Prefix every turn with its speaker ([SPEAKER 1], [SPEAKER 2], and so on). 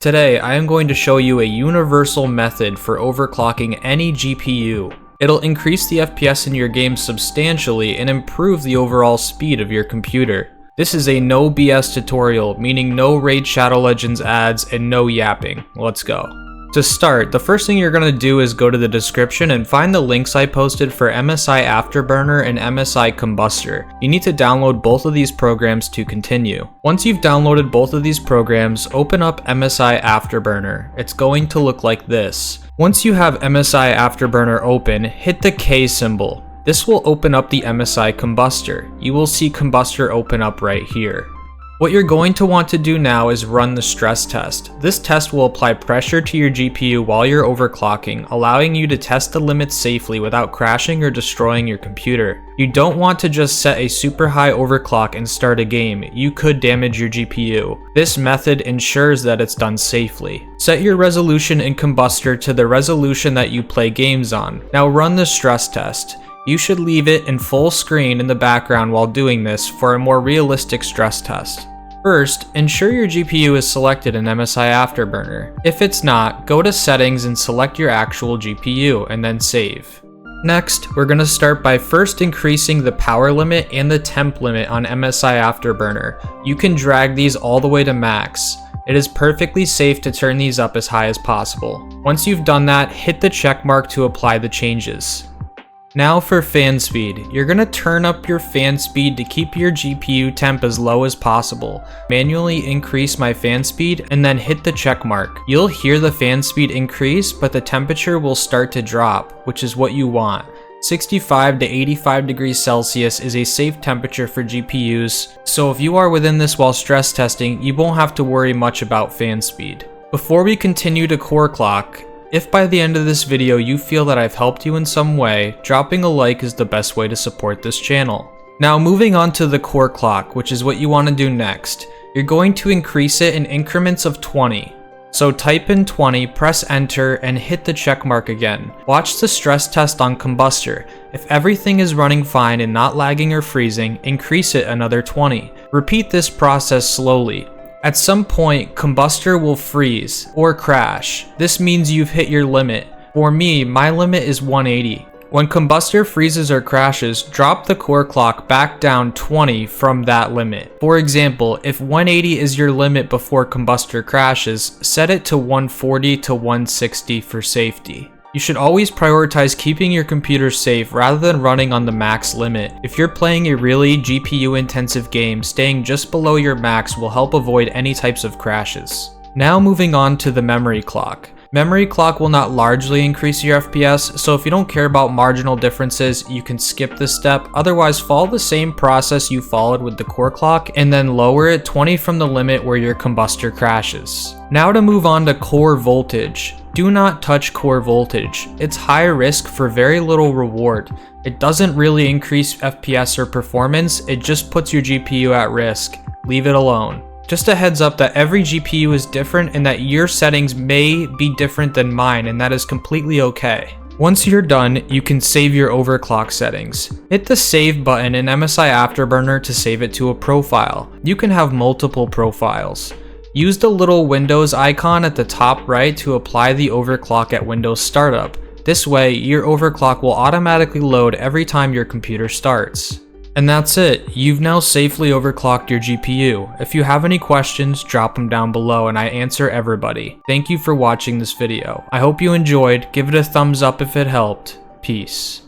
[SPEAKER 1] Today, I am going to show you a universal method for overclocking any GPU. It'll increase the FPS in your game substantially and improve the overall speed of your computer. This is a no BS tutorial, meaning no Raid Shadow Legends ads and no yapping. Let's go. To start, the first thing you're going to do is go to the description and find the links I posted for MSI Afterburner and MSI Combustor. You need to download both of these programs to continue. Once you've downloaded both of these programs, open up MSI Afterburner. It's going to look like this. Once you have MSI Afterburner open, hit the K symbol. This will open up the MSI Combustor. You will see Combustor open up right here. What you're going to want to do now is run the stress test. This test will apply pressure to your GPU while you're overclocking, allowing you to test the limits safely without crashing or destroying your computer. You don't want to just set a super high overclock and start a game. You could damage your GPU. This method ensures that it's done safely. Set your resolution in Combustor to the resolution that you play games on. Now run the stress test. You should leave it in full screen in the background while doing this for a more realistic stress test. First, ensure your GPU is selected in MSI Afterburner. If it's not, go to Settings and select your actual GPU and then save. Next, we're going to start by first increasing the power limit and the temp limit on MSI Afterburner. You can drag these all the way to max. It is perfectly safe to turn these up as high as possible. Once you've done that, hit the check mark to apply the changes. Now for fan speed, you're going to turn up your fan speed to keep your GPU temp as low as possible. Manually increase my fan speed and then hit the check mark. You'll hear the fan speed increase, but the temperature will start to drop, which is what you want. 65 to 85 degrees Celsius is a safe temperature for GPUs, so if you are within this while stress testing, you won't have to worry much about fan speed. Before we continue to core clock, if by the end of this video you feel that I've helped you in some way, dropping a like is the best way to support this channel. Now moving on to the core clock, which is what you want to do next. You're going to increase it in increments of 20. So type in 20, press enter, and hit the check mark again. Watch the stress test on Combustor. If everything is running fine and not lagging or freezing, increase it another 20. Repeat this process slowly. At some point, Combustor will freeze or crash. This means you've hit your limit. For me, my limit is 180. When Combustor freezes or crashes, drop the core clock back down 20 from that limit. For example, if 180 is your limit before Combustor crashes, set it to 140 to 160 for safety. You should always prioritize keeping your computer safe rather than running on the max limit. If you're playing a really GPU intensive game, staying just below your max will help avoid any types of crashes. Now moving on to the memory clock. Memory clock will not largely increase your FPS, so if you don't care about marginal differences, you can skip this step. Otherwise, follow the same process you followed with the core clock and then lower it 20 from the limit where your Combustor crashes. Now to move on to core voltage. Do not touch core voltage. It's high risk for very little reward. It doesn't really increase FPS or performance, it just puts your GPU at risk. Leave it alone. Just a heads up that every GPU is different and that your settings may be different than mine, and that is completely okay. Once you're done, you can save your overclock settings. Hit the save button in MSI Afterburner to save it to a profile. You can have multiple profiles. Use the little Windows icon at the top right to apply the overclock at Windows startup. This way, your overclock will automatically load every time your computer starts. And that's it. You've now safely overclocked your GPU. If you have any questions, drop them down below and I answer everybody. Thank you for watching this video. I hope you enjoyed. Give it a thumbs up if it helped. Peace.